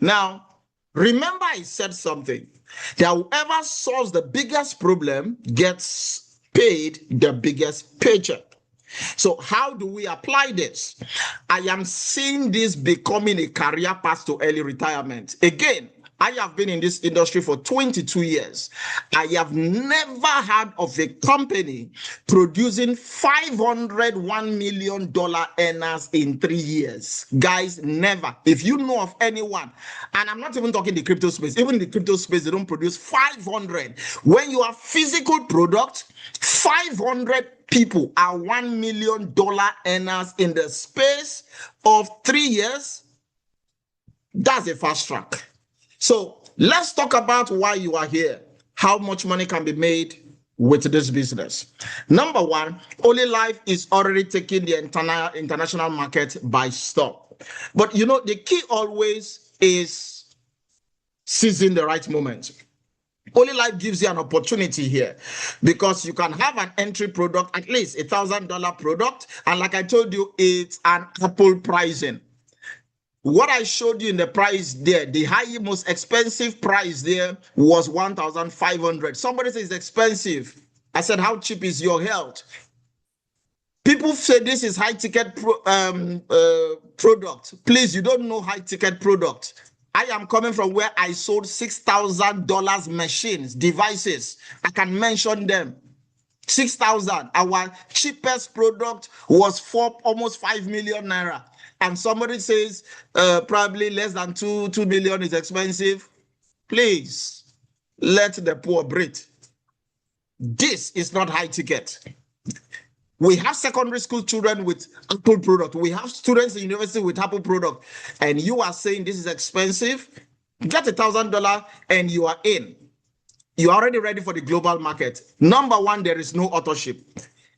Now, remember I said something, that whoever solves the biggest problem gets paid the biggest paycheck. So how do we apply this? I am seeing this becoming a career path to early retirement. Again, I have been in this industry for 22 years. I have never heard of a company producing $501 million earners in 3 years. Guys, never. If you know of anyone, and I'm not even talking the crypto space, even in the crypto space, they don't produce 500. When you have physical product, 500 people are $1 million earners in the space of 3 years. That's a fast track. So let's talk about why you are here, how much money can be made with this business. Number one, OLYLIFE is already taking the international market by storm. But you know, the key always is seizing the right moment. OLYLIFE gives you an opportunity here because you can have an entry product, at least $1,000 product. And like I told you, it's an Apple pricing. What I showed you in the price there, the most expensive price there was $1,500. Somebody says it's expensive. I said, how cheap is your health? People say this is high ticket product. Please, you don't know high ticket product. I am coming from where I sold $6,000 machines, devices. I can mention them. 6,000. Our cheapest product was for almost 5 million naira. And somebody says probably less than 2 million is expensive. Please, let the poor breathe. This is not high ticket. We have secondary school children with Apple product. We have students in university with Apple product. And you are saying this is expensive? Get $1,000 and you are in. You are already ready for the global market. Number one, there is no authorship.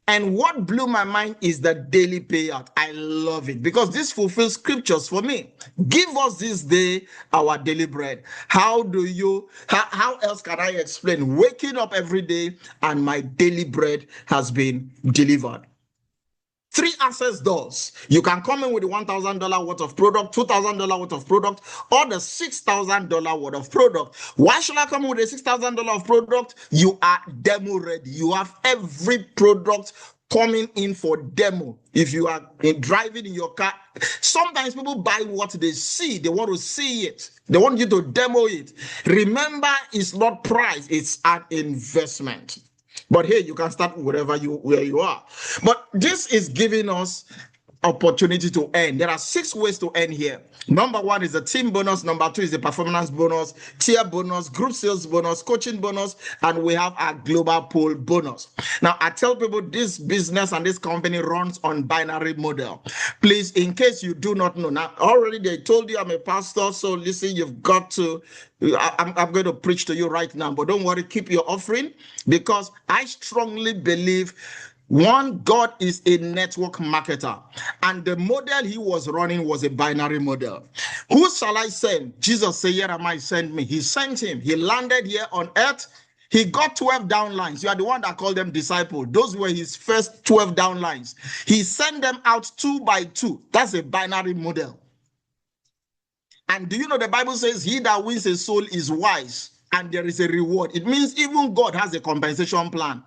And what blew my mind is the daily payout. I love it because this fulfills scriptures for me. Give us this day our daily bread. How else can I explain? Waking up every day and my daily bread has been delivered. 3 access doors. You can come in with the $1,000 worth of product, $2,000 worth of product, or the $6,000 worth of product. Why should I come in with a $6,000 of product? You are demo ready. You have every product coming in for demo. If you are driving in your car, sometimes people buy what they see. They want to see it. They want you to demo it. Remember, it's not price. It's an investment. But hey, you can start where you are. But this is giving us opportunity to earn. There are 6 ways to earn here. Number 1 is the team bonus. Number 2 is the performance bonus, tier bonus, group sales bonus, coaching bonus, and we have our global pool bonus. Now, I tell people this business and this company runs on binary model. Please, in case you do not know, now already they told you I'm a pastor, so listen, you've got to, I'm going to preach to you right now, but don't worry, keep your offering because I strongly believe one, God is a network marketer, and the model he was running was a binary model. Who shall I send? Jesus said, here am I, send me. He sent him. He landed here on earth. He got 12 downlines. You are the one that called them disciples. Those were his first 12 downlines. He sent them out 2 by 2. That's a binary model. And do you know the Bible says he that wins a soul is wise, and there is a reward. It means even God has a compensation plan.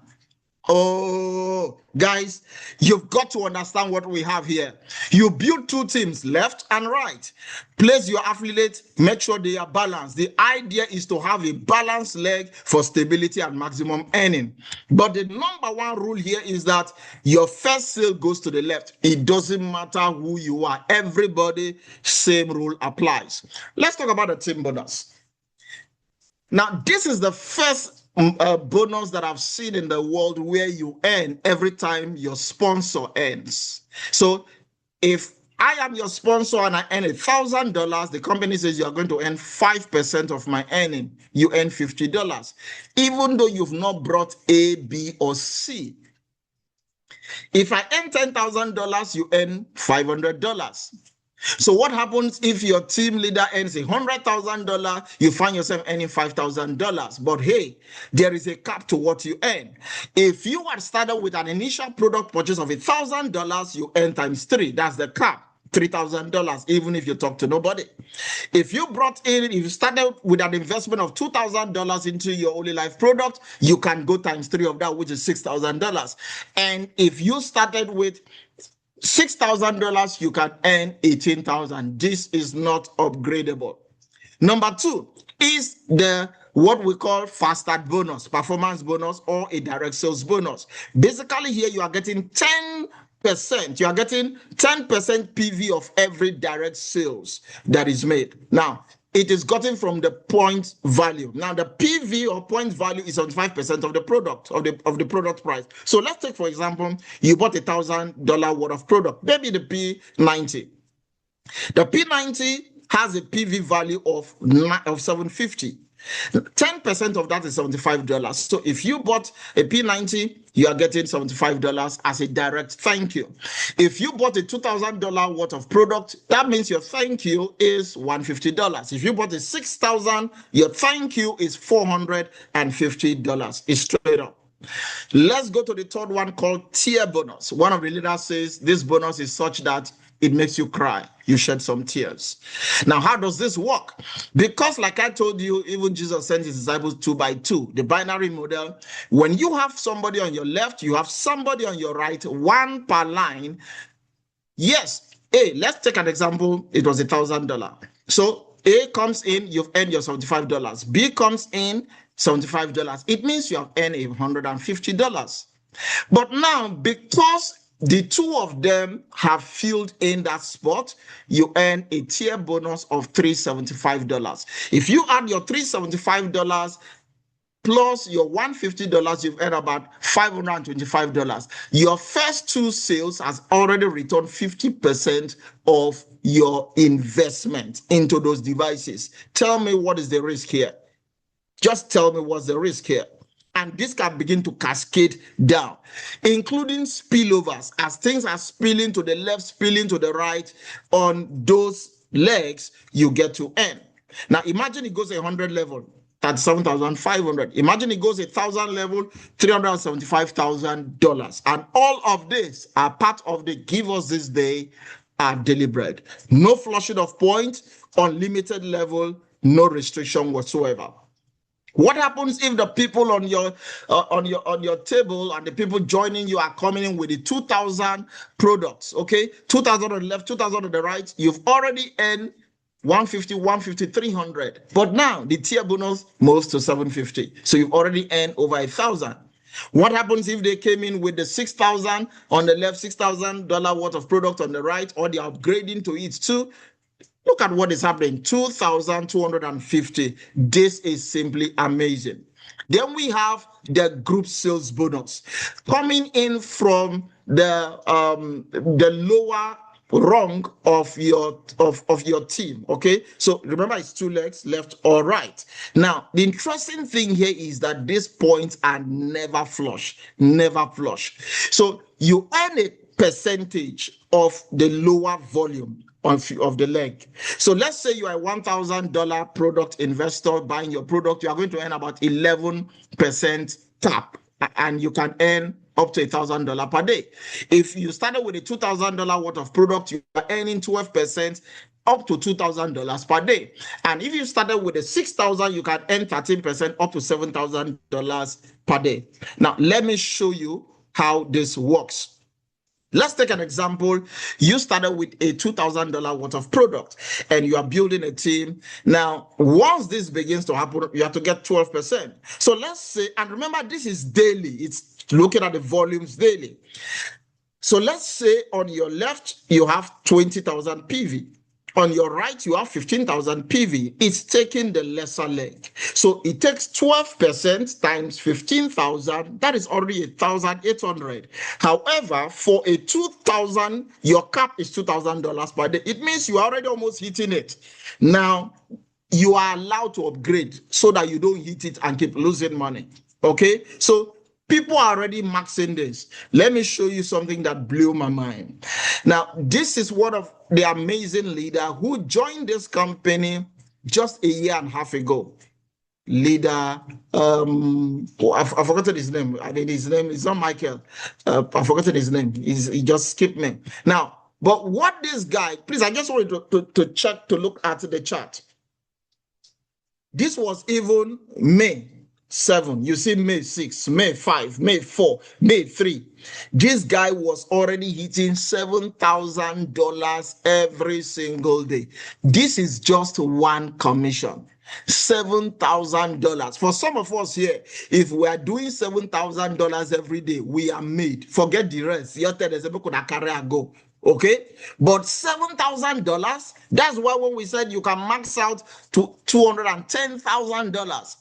Oh, guys, you've got to understand what we have here. You build 2 teams, left and right. Place your affiliates, make sure they are balanced. The idea is to have a balanced leg for stability and maximum earning. But the number 1 rule here is that your first sale goes to the left. It doesn't matter who you are. Everybody, same rule applies. Let's talk about the team bonus. Now, this is the first bonus that I've seen in the world where you earn every time your sponsor earns. So if I am your sponsor and I earn $1,000, the company says you're going to earn 5% of my earning. You earn $50, even though you've not brought A, B, or C. If I earn $10,000, you earn $500. So what happens if your team leader earns $100,000, you find yourself earning $5,000? But hey, there is a cap to what you earn. If you had started with an initial product purchase of $1,000, you earn times 3. That's the cap. $3,000, even if you talk to nobody. If you started with an investment of $2,000 into your OLYLIFE product, you can go times 3 of that, which is $6,000. And if you started with $6,000, you can earn $18,000. This is not upgradable. Number 2 is what we call fast start bonus, performance bonus, or a direct sales bonus. Basically, here you are getting 10%. You are getting 10% PV of every direct sales that is made. Now, it is gotten from the point value. Now, the PV or point value is 75% of the product, of the product price. So let's take, for example, you bought $1,000 worth of product, maybe the P90. The P90 has a PV value of $750. 10% of that is $75. So if you bought a P90, you are getting $75 as a direct thank you. If you bought a $2,000 worth of product, that means your thank you is $150. If you bought a $6,000, your thank you is $450. It's straight up. Let's go to the third one called tier bonus. One of the leaders says this bonus is such that it makes you cry. You shed some tears. Now, how does this work? Because like I told you, even Jesus sent his disciples 2 by 2, the binary model. When you have somebody on your left, you have somebody on your right, one per line. Yes, A, let's take an example. It was $1,000. So A comes in, you've earned your $75. B comes in, $75. It means you have earned $150. But now, because the two of them have filled in that spot, you earn a tier bonus of $375. If you add your $375 plus your $150, you've earned about $525. Your first 2 sales has already returned 50% of your investment into those devices. Tell me, what is the risk here? Just tell me what's the risk here. And this can begin to cascade down, including spillovers. As things are spilling to the left, spilling to the right on those legs, you get to earn. Now, imagine it goes 100 level, $37,500. Imagine it goes 1,000 level, $375,000. And all of this are part of the give us this day daily bread. No flushing of points, unlimited level, no restriction whatsoever. What happens if the people on your table and the people joining you are coming in with the 2,000 products? Okay, 2,000 on the left, 2,000 on the right. You've already earned 150, 150, 300. But now the tier bonus moves to 750. So you've already earned over 1,000. What happens if they came in with the 6,000 on the left, $6,000 worth of product on the right, or they're upgrading to it too? Look at what is happening, 2,250. This is simply amazing. Then we have the group sales bonus coming in from the lower rung of your team. Okay, so remember, it's 2 legs, left or right. Now, the interesting thing here is that these points are never flush. So you earn a percentage of the lower volume of the leg. So let's say you are a $1,000 product investor buying your product, you are going to earn about 11% tap, and you can earn up to $1,000 per day. If you started with a $2,000 worth of product, you are earning 12%, up to $2,000 per day. And if you started with a $6,000, you can earn 13%, up to $7,000 per day. Now, let me show you how this works. Let's take an example. You started with a $2,000 worth of product and you are building a team. Now, once this begins to happen, you have to get 12%. So let's say, and remember, this is daily. It's looking at the volumes daily. So let's say on your left, you have 20,000 PV. On your right, you have 15,000 PV. It's taking the lesser leg. So it takes 12% times 15,000. That is already 1,800. However, for a 2,000, your cap is $2,000 per day. It means you are already almost hitting it. Now, you are allowed to upgrade so that you don't hit it and keep losing money. Okay? So people are already maxing this. Let me show you something that blew my mind. Now, this is one of the amazing leader who joined this company just a year and a half ago. Leader, I've forgotten his name. I mean, his name is not Michael. I've forgotten his name. He just skipped me. Now, But what this guy, please, I just want you to check, to look at the chart. This was even May 7. You see May 6, May 5, May 4, May 3. This guy was already hitting $7,000 every single day. This is just one commission. $7,000. For some of us here, if we are doing $7,000 every day, we are made. Forget the rest. Go. Okay, but $7,000. That's why when we said you can max out to $210,000.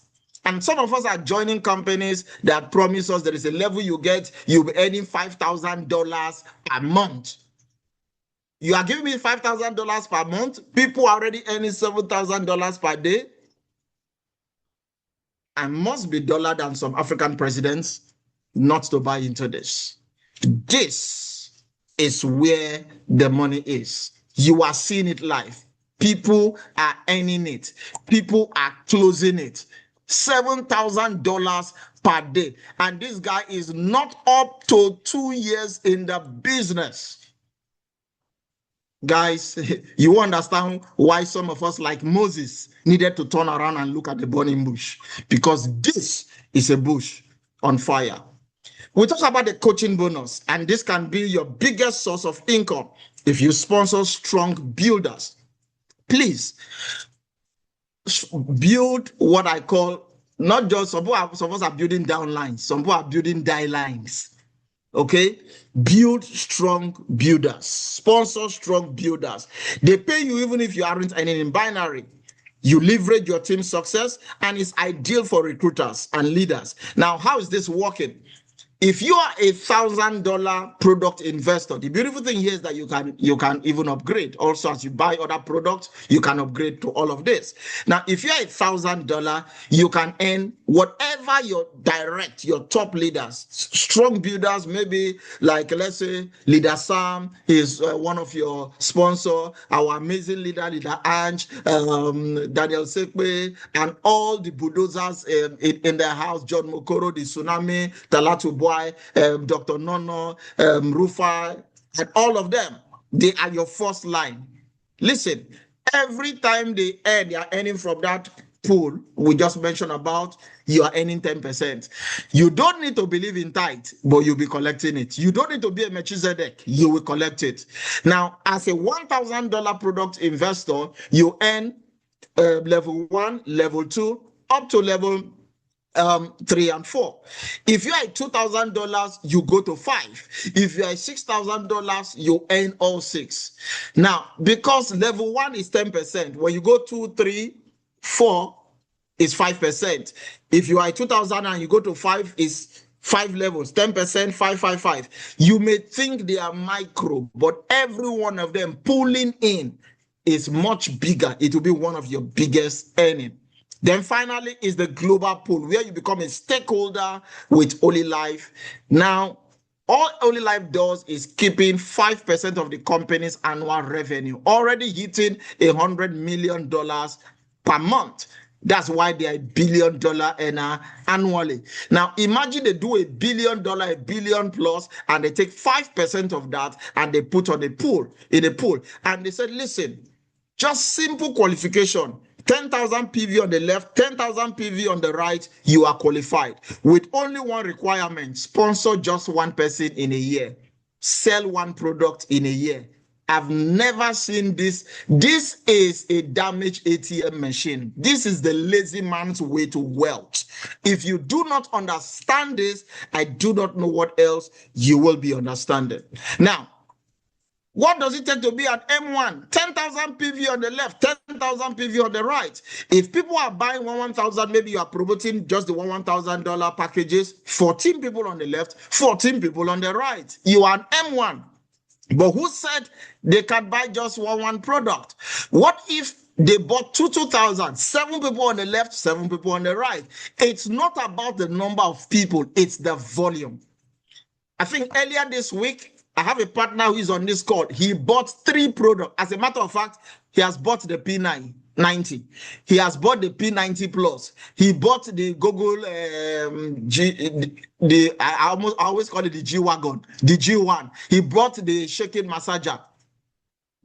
And some of us are joining companies that promise us there is a level you get, you'll be earning $5,000 a month. You are giving me $5,000 per month. People are already earning $7,000 per day. I must be duller than some African presidents not to buy into this. This is where the money is. You are seeing it live. People are earning it. People are closing it. $7,000 per day. And this guy is not up to 2 years in the business. Guys, you understand why some of us, like Moses, needed to turn around and look at the burning bush, because this is a bush on fire. We talk about the coaching bonus, and this can be your biggest source of income if you sponsor strong builders. Please build what I call, not just some of us are building down lines, some people are building die lines. Okay, build strong builders, sponsor strong builders. They pay you even if you aren't earning in binary. You leverage your team's success, and it's ideal for recruiters and leaders. Now, how is this working? If you are $1,000 product investor, the beautiful thing here is that you can even upgrade. Also, as you buy other products, you can upgrade to all of this. Now, if you're $1,000, you can earn whatever your top leaders, strong builders, maybe like, let's say, Leader Sam is one of your sponsor, our amazing leader Ange, Daniel Sekwe, and all the bulldozers in their house, John Mokoro, the Tsunami, Talatu Dr. Nono, Rufa, and all of them, they are your first line. Listen, every time they are earning from that pool we just mentioned about, you are earning 10%. You don't need to believe in tithe, but you'll be collecting it. You don't need to be a Melchizedek, you will collect it. Now, as a $1,000 product investor, you earn level 1, level 2, up to level 3 and 4. If you are $2,000, you go to 5. If you are $6,000, you earn all 6. Now, because level 1 is 10%, when you go 2, 3, 4, is 5%. If you are 2,000 and you go to 5, is 5 levels, 10%, 5, 5, 5. You may think they are micro, but every one of them pulling in is much bigger. It will be one of your biggest earning. Then finally is the global pool, where you become a stakeholder with OLYLIFE. Now, all OLYLIFE does is keeping 5% of the company's annual revenue, already hitting $100 million per month. That's why they are $1 billion earner annually. Now, imagine they do $1 billion, $1 billion plus, and they take 5% of that and they put on a pool, and they said, listen, just simple qualification. 10,000 PV on the left, 10,000 PV on the right, you are qualified. With only one requirement: sponsor just one person in a year. Sell one product in a year. I've never seen this. This is a damaged ATM machine. This is the lazy man's way to wealth. If you do not understand this, I do not know what else you will be understanding. Now, what does it take to be at M1? 10,000 PV on the left, 10,000 PV on the right. If people are buying 1,000, maybe you are promoting just the $1,000 packages. 14 people on the left, 14 people on the right. You are an M1. But who said they can buy just one product? What if they bought 2,000, 7 people on the left, 7 people on the right? It's not about the number of people, it's the volume. I think earlier this week, I have a partner who is on this call. He bought 3 products. As a matter of fact, he has bought the P90. He has bought the P90 Plus. He bought the Google, I always call it the G-Wagon, the G1. He bought the shaking massager.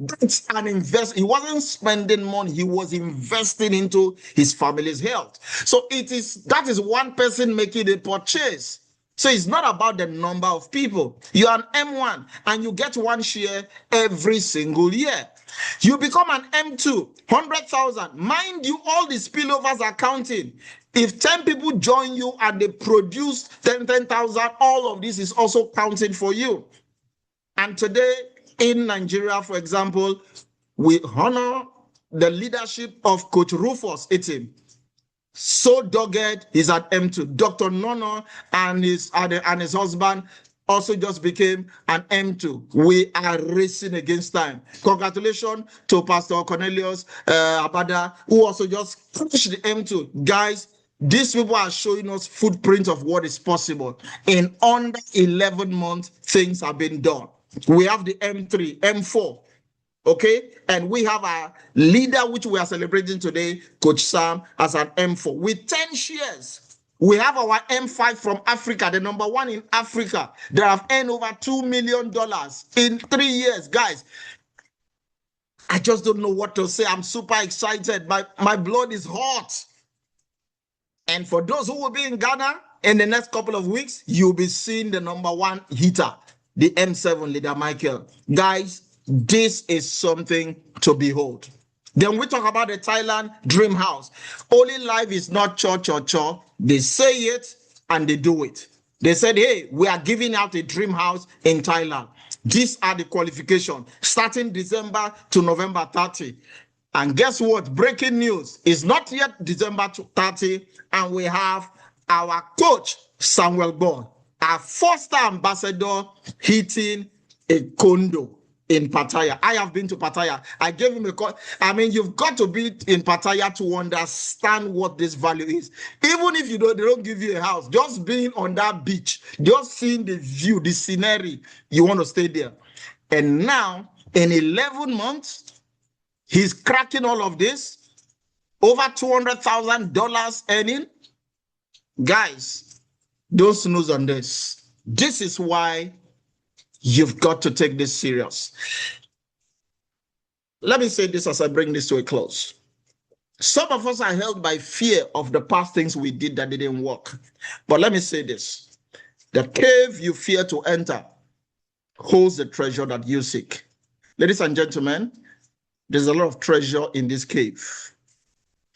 That's an invest. He wasn't spending money, he was investing into his family's health. So that is one person making a purchase. So it's not about the number of people. You are an M1 and you get one share every single year. You become an M2, 100,000. Mind you, all the spillovers are counting. If 10 people join you and they produce 10,000, all of this is also counting for you. And today in Nigeria, for example, we honor the leadership of Coach Rufus Itim. So dogged, he's at M2. Dr. Nono and his husband also just became an M2. We are racing against time. Congratulations to Pastor Cornelius Abada, who also just pushed the M2. Guys, these people are showing us footprints of what is possible. In under 11 months, things have been done. We have the M3, M4. Okay, and we have our leader, which we are celebrating today, Coach Sam, as an M4 with 10 shares. We have our M5 from Africa, the number one in Africa, that have earned over $2 million in 3 years. Guys, I just don't know what to say. I'm super excited. My blood is hot. And for those who will be in Ghana in the next couple of weeks, you'll be seeing the number one hitter, the M7 leader, Michael. Guys, this is something to behold. Then we talk about the Thailand dream house. OLYLIFE is not cho. They say it and they do it. They said, hey, we are giving out a dream house in Thailand. These are the qualifications starting December to November 30. And guess what? Breaking news. It's not yet December 30, and we have our coach, Samuel Bond, our first-time ambassador, hitting a condo in Pattaya. I have been to Pattaya. I gave him a call. I mean, you've got to be in Pattaya to understand what this value is. Even if they don't give you a house, just being on that beach, just seeing the view, the scenery, you want to stay there. And now, in 11 months, he's cracking all of this. Over $200,000 earning. Guys, don't snooze on this. This is why you've got to take this serious. Let me say this as I bring this to a close. Some of us are held by fear of the past things we did that didn't work. But let me say this. The cave you fear to enter holds the treasure that you seek. Ladies and gentlemen, there's a lot of treasure in this cave.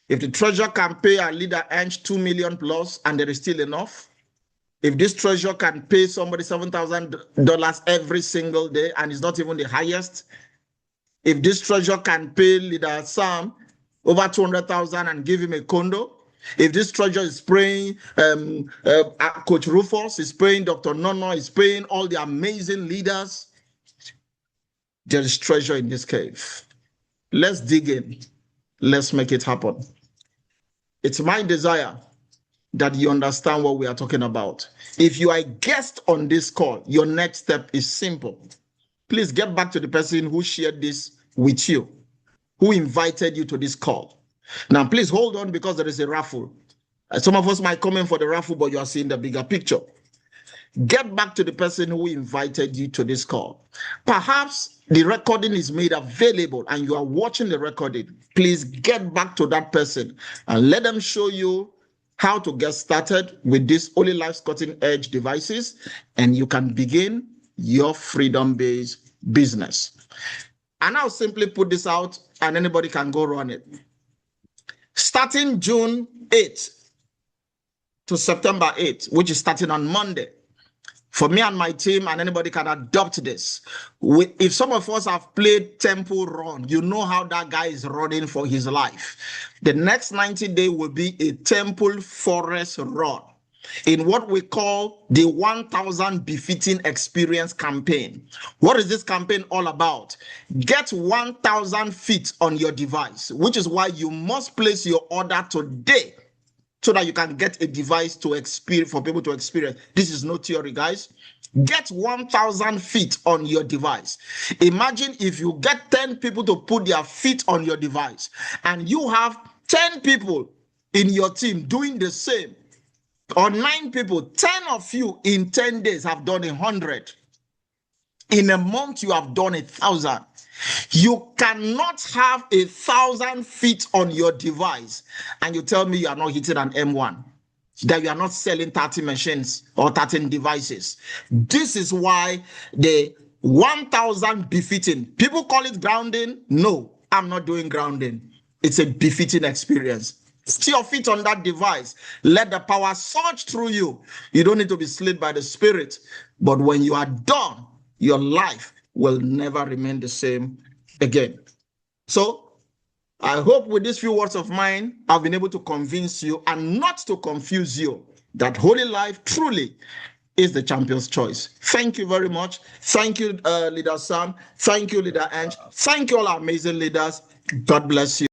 If the treasure can pay our leader Ange $2 million plus and there is still enough, if this treasure can pay somebody $7,000 every single day and it's not even the highest, if this treasure can pay leader Sam over $200,000 and give him a condo, if this treasure is paying Coach Rufus, is paying Dr. Nono, is paying all the amazing leaders, there is treasure in this cave. Let's dig in. Let's make it happen. It's my desire that you understand what we are talking about. If you are a guest on this call, your next step is simple. Please get back to the person who shared this with you, who invited you to this call. Now, please hold on because there is a raffle. Some of us might come in for the raffle, but you are seeing the bigger picture. Get back to the person who invited you to this call. Perhaps the recording is made available and you are watching the recording. Please get back to that person and let them show you how to get started with these OLYLIFE cutting edge devices, and you can begin your freedom-based business. And I'll simply put this out and anybody can go run it. Starting June 8th to September 8th, which is starting on Monday, for me and my team, and anybody can adopt this. If some of us have played Temple Run, you know how that guy is running for his life. The next 90 days will be a Temple Forest Run in what we call the 1,000 Befitting Experience campaign. What is this campaign all about? Get 1,000 feet on your device, which is why you must place your order today, so that you can get a device to experience, for people to experience. This is no theory, guys. Get 1,000 feet on your device. Imagine if you get 10 people to put their feet on your device and you have 10 people in your team doing the same, or 9 people, 10 of you in 10 days have done 100. In a month, you have done 1,000. You cannot have 1,000 feet on your device and you tell me you are not hitting an M1, that you are not selling 30 machines or 13 devices. This is why the 1,000 befitting, people call it grounding. No, I'm not doing grounding. It's a befitting experience. Stick your feet on that device. Let the power surge through you. You don't need to be slid by the Spirit. But when you are done, your life will never remain the same again. So I hope with these few words of mine, I've been able to convince you and not to confuse you that Holy Life truly is the champion's choice. Thank you very much. Thank you, Leader Sam. Thank you, Leader Ange. Thank you, all our amazing leaders. God bless you.